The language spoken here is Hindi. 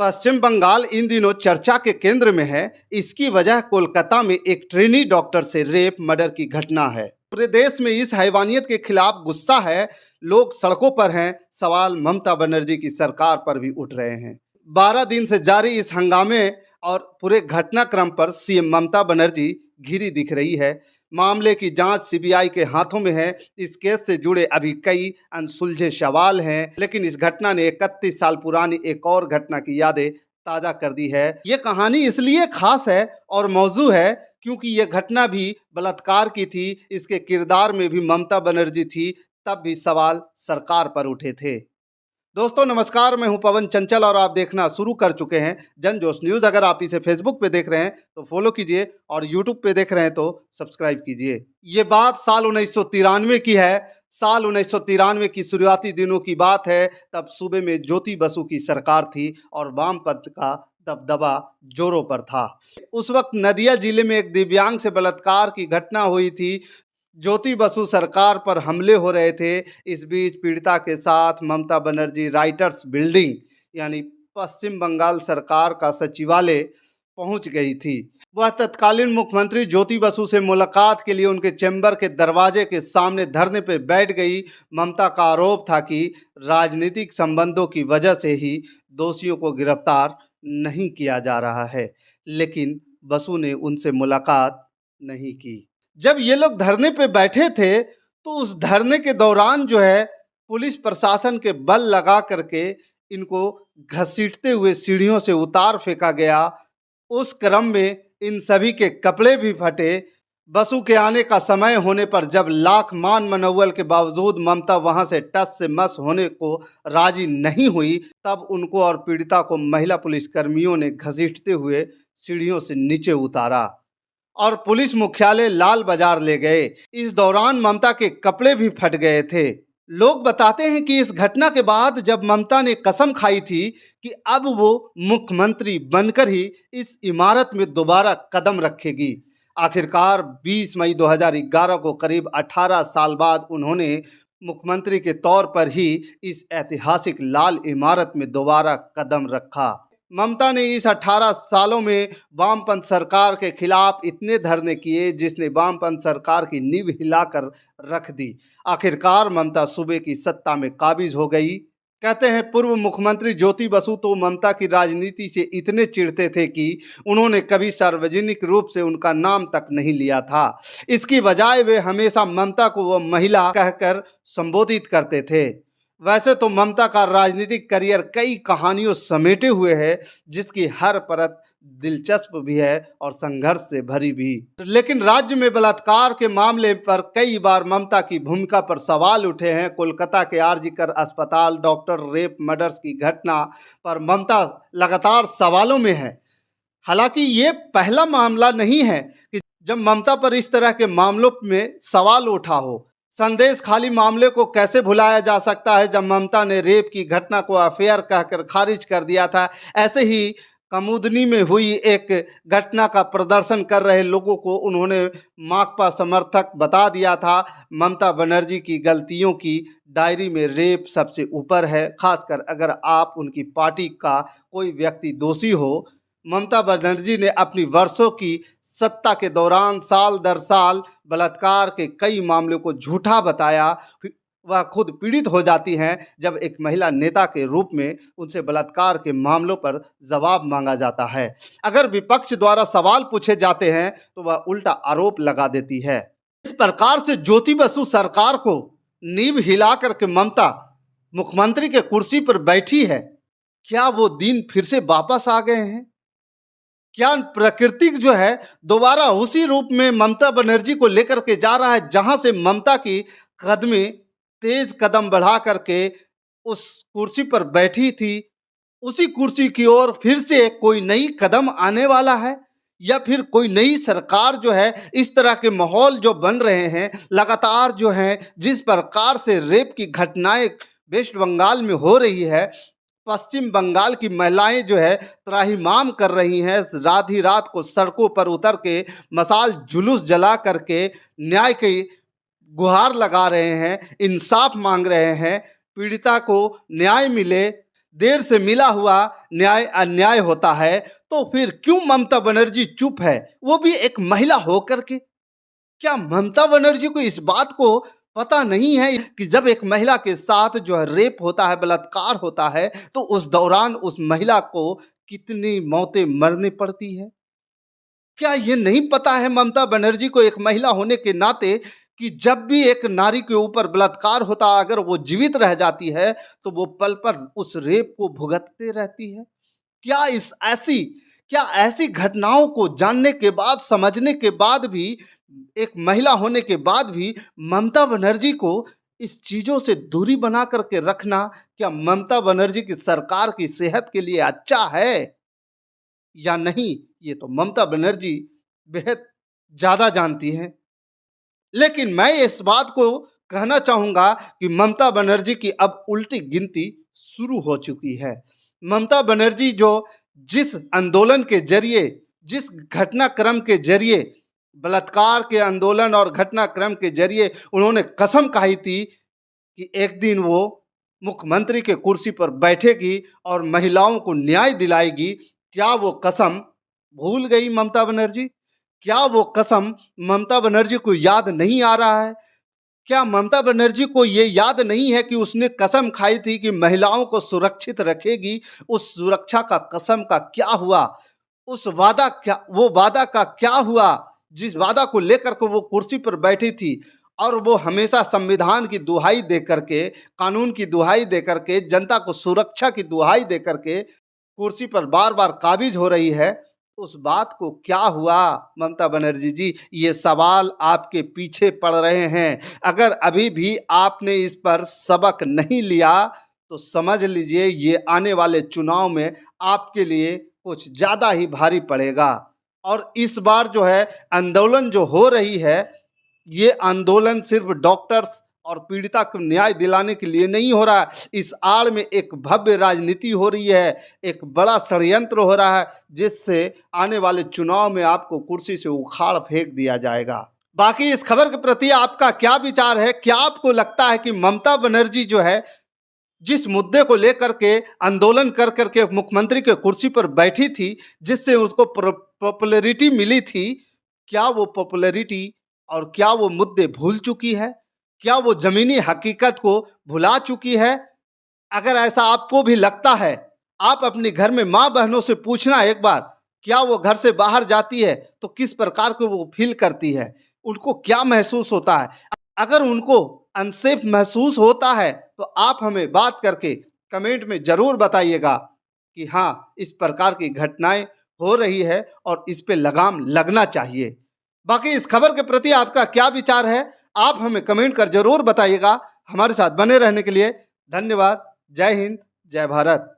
पश्चिम बंगाल इन दिनों चर्चा के केंद्र में है। इसकी वजह कोलकाता में एक ट्रेनी डॉक्टर से रेप मर्डर की घटना है। पूरे देश में इस हैवानियत के खिलाफ गुस्सा है। लोग सड़कों पर हैं। सवाल ममता बनर्जी की सरकार पर भी उठ रहे हैं। 12 दिन से जारी इस हंगामे और पूरे घटनाक्रम पर सीएम ममता बनर्जी घिरी दिख रही है। मामले की जांच सीबीआई के हाथों में है। इस केस से जुड़े अभी कई अनसुलझे सवाल हैं, लेकिन इस घटना ने 31 साल पुरानी एक और घटना की यादें ताज़ा कर दी है। ये कहानी इसलिए खास है और मौजू है क्योंकि ये घटना भी बलात्कार की थी। इसके किरदार में भी ममता बनर्जी थी। तब भी सवाल सरकार पर उठे थे। दोस्तों नमस्कार, मैं हूं पवन चंचल और आप देखना शुरू कर चुके हैं जन जोश न्यूज़। अगर आप इसे फेसबुक पे देख रहे हैं तो फॉलो कीजिए और यूट्यूब पे देख रहे हैं तो सब्सक्राइब कीजिए। ये बात साल 1993 की है। साल 1993 की शुरुआती दिनों की बात है। तब सूबे में ज्योति बसु की सरकार थी और वामपंथ का दबदबा जोरों पर था। उस वक्त नदिया जिले में एक दिव्यांग से बलात्कार की घटना हुई थी। ज्योति बसु सरकार पर हमले हो रहे थे। इस बीच पीड़िता के साथ ममता बनर्जी राइटर्स बिल्डिंग यानी पश्चिम बंगाल सरकार का सचिवालय पहुंच गई थी। वह तत्कालीन मुख्यमंत्री ज्योति बसु से मुलाकात के लिए उनके चैम्बर के दरवाजे के सामने धरने पर बैठ गई। ममता का आरोप था कि राजनीतिक संबंधों की वजह से ही दोषियों को गिरफ्तार नहीं किया जा रहा है, लेकिन बसु ने उनसे मुलाकात नहीं की। जब ये लोग धरने पे बैठे थे तो उस धरने के दौरान जो है पुलिस प्रशासन के बल लगा करके इनको घसीटते हुए सीढ़ियों से उतार फेंका गया। उस क्रम में इन सभी के कपड़े भी फटे। बसु के आने का समय होने पर जब लाख मान मनौवल के बावजूद ममता वहां से टस से मस होने को राजी नहीं हुई, तब उनको और पीड़िता को महिला पुलिसकर्मियों ने घसीटते हुए सीढ़ियों से नीचे उतारा और पुलिस मुख्यालय लाल बाजार ले गए। इस दौरान ममता के कपड़े भी फट गए थे। लोग बताते हैं कि इस घटना के बाद जब ममता ने कसम खाई थी कि अब वो मुख्यमंत्री बनकर ही इस इमारत में दोबारा कदम रखेगी, आखिरकार 20 मई 2011 को करीब 18 साल बाद उन्होंने मुख्यमंत्री के तौर पर ही इस ऐतिहासिक लाल इमारत में दोबारा कदम रखा। ममता ने इस 18 सालों में वामपंथ सरकार के खिलाफ इतने धरने किए जिसने वामपंथ सरकार की नींव हिलाकर रख दी। आखिरकार ममता सूबे की सत्ता में काबिज हो गई। कहते हैं पूर्व मुख्यमंत्री ज्योति बसु तो ममता की राजनीति से इतने चिढ़ते थे कि उन्होंने कभी सार्वजनिक रूप से उनका नाम तक नहीं लिया था। इसकी बजाय वे हमेशा ममता को वो महिला कहकर संबोधित करते थे। वैसे तो ममता का राजनीतिक करियर कई कहानियों समेटे हुए है, जिसकी हर परत दिलचस्प भी है और संघर्ष से भरी भी। लेकिन राज्य में बलात्कार के मामले पर कई बार ममता की भूमिका पर सवाल उठे हैं। कोलकाता के आरजीकर अस्पताल डॉक्टर रेप मर्डर्स की घटना पर ममता लगातार सवालों में है। हालांकि ये पहला मामला नहीं है कि जब ममता पर इस तरह के मामलों में सवाल उठा हो। संदेश खाली मामले को कैसे भुलाया जा सकता है जब ममता ने रेप की घटना को अफेयर कहकर खारिज कर दिया था। ऐसे ही कमुदनी में हुई एक घटना का प्रदर्शन कर रहे लोगों को उन्होंने माकपा समर्थक बता दिया था। ममता बनर्जी की गलतियों की डायरी में रेप सबसे ऊपर है, खासकर अगर आप उनकी पार्टी का कोई व्यक्ति दोषी हो। ममता बनर्जी ने अपनी वर्षों की सत्ता के दौरान साल दर साल बलात्कार के कई मामलों को झूठा बताया। वह खुद पीड़ित हो जाती हैं जब एक महिला नेता के रूप में उनसे बलात्कार के मामलों पर जवाब मांगा जाता है। अगर विपक्ष द्वारा सवाल पूछे जाते हैं तो वह उल्टा आरोप लगा देती है। इस प्रकार से ज्योति बसु सरकार को नींव हिला करके ममता मुख्यमंत्री के कुर्सी पर बैठी है। क्या वो दिन फिर से वापस आ गए हैं? क्या प्राकृतिक जो है दोबारा उसी रूप में ममता बनर्जी को लेकर के जा रहा है, जहां से ममता की कदमें तेज कदम बढ़ा करके उस कुर्सी पर बैठी थी, उसी कुर्सी की ओर फिर से कोई नई कदम आने वाला है? या फिर कोई नई सरकार जो है, इस तरह के माहौल जो बन रहे हैं लगातार जो है, जिस प्रकार से रेप की घटनाएं वेस्ट बंगाल में हो रही है, पश्चिम बंगाल की महिलाएं जो है त्राहिमाम कर रही हैं। रात ही रात को सड़कों पर उतर के मशाल जुलूस जला करके न्याय की गुहार लगा रहे हैं, इंसाफ मांग रहे हैं, पीड़िता को न्याय मिले। देर से मिला हुआ न्याय अन्याय होता है, तो फिर क्यों ममता बनर्जी चुप है, वो भी एक महिला होकर के? क्या ममता बनर्जी को इस बात को पता नहीं है कि जब एक महिला के साथ जो है रेप होता है, बलात्कार होता है, तो उस दौरान उस महिला को कितनी मौतें मरनी पड़ती है? क्या ये नहीं पता है ममता बनर्जी को एक महिला होने के नाते कि जब भी एक नारी के ऊपर बलात्कार होता, अगर वो जीवित रह जाती है, तो वो पल पर उस रेप को भुगतते रहती है? क्या इस ऐसी क्या ऐसी घटनाओं को जानने के बाद, समझने के बाद भी, एक महिला होने के बाद भी ममता बनर्जी को इस चीज़ों से दूरी बना कर के रखना, क्या ममता बनर्जी की सरकार की सेहत के लिए अच्छा है या नहीं? ये तो ममता बनर्जी बेहद ज़्यादा जानती हैं। लेकिन मैं इस बात को कहना चाहूँगा कि ममता बनर्जी की अब उल्टी गिनती शुरू हो चुकी है। ममता बनर्जी जो जिस आंदोलन के ज़रिए, जिस घटनाक्रम के ज़रिए, बलात्कार के आंदोलन और घटनाक्रम के ज़रिए उन्होंने कसम खाई थी कि एक दिन वो मुख्यमंत्री के कुर्सी पर बैठेगी और महिलाओं को न्याय दिलाएगी, क्या वो कसम भूल गई ममता बनर्जी? क्या वो कसम ममता बनर्जी को याद नहीं आ रहा है? क्या ममता बनर्जी को ये याद नहीं है कि उसने कसम खाई थी कि महिलाओं को सुरक्षित रखेगी? उस सुरक्षा का कसम का क्या हुआ? वो वादा का क्या हुआ? जिस वादा को लेकर के वो कुर्सी पर बैठी थी और वो हमेशा संविधान की दुहाई दे करके, कानून की दुहाई दे करके, जनता को सुरक्षा की दुहाई दे करके कुर्सी पर बार-बार काबिज हो रही है, उस बात को क्या हुआ ममता बनर्जी जी? ये सवाल आपके पीछे पड़ रहे हैं। अगर अभी भी आपने इस पर सबक नहीं लिया, तो समझ लीजिए ये आने वाले चुनाव में आपके लिए कुछ ज़्यादा ही भारी पड़ेगा। और इस बार जो है आंदोलन जो हो रही है, ये आंदोलन सिर्फ डॉक्टर्स और पीड़िता को न्याय दिलाने के लिए नहीं हो रहा है। इस आड़ में एक भव्य राजनीति हो रही है, एक बड़ा षड्यंत्र हो रहा है, जिससे आने वाले चुनाव में आपको कुर्सी से उखाड़ फेंक दिया जाएगा। बाकी इस खबर के प्रति आपका क्या विचार है? क्या आपको लगता है कि ममता बनर्जी जो है, जिस मुद्दे को लेकर के आंदोलन कर करके मुख्यमंत्री के कुर्सी पर बैठी थी, जिससे उसको पॉपुलैरिटी मिली थी, क्या वो पॉपुलैरिटी और क्या वो मुद्दे भूल चुकी है? क्या वो ज़मीनी हकीकत को भुला चुकी है? अगर ऐसा आपको भी लगता है, आप अपने घर में माँ-बहनों से पूछना एक बार, क्या वो घर से बाहर जाती है, तो किस प्रकार को वो फ़ील करती है? उनको क्या महसूस होता है? अगर उनको अनसेफ महसूस होता है, तो आप हमें बात करके कमेंट में ज़रूर बताइएगा कि हाँ, इस प्रकार की घटनाएँ हो रही है और इस पे लगाम लगना चाहिए। बाकी इस खबर के प्रति आपका क्या विचार है? आप हमें कमेंट कर ज़रूर बताइएगा। हमारे साथ बने रहने के लिए धन्यवाद। जय हिंद, जय भारत।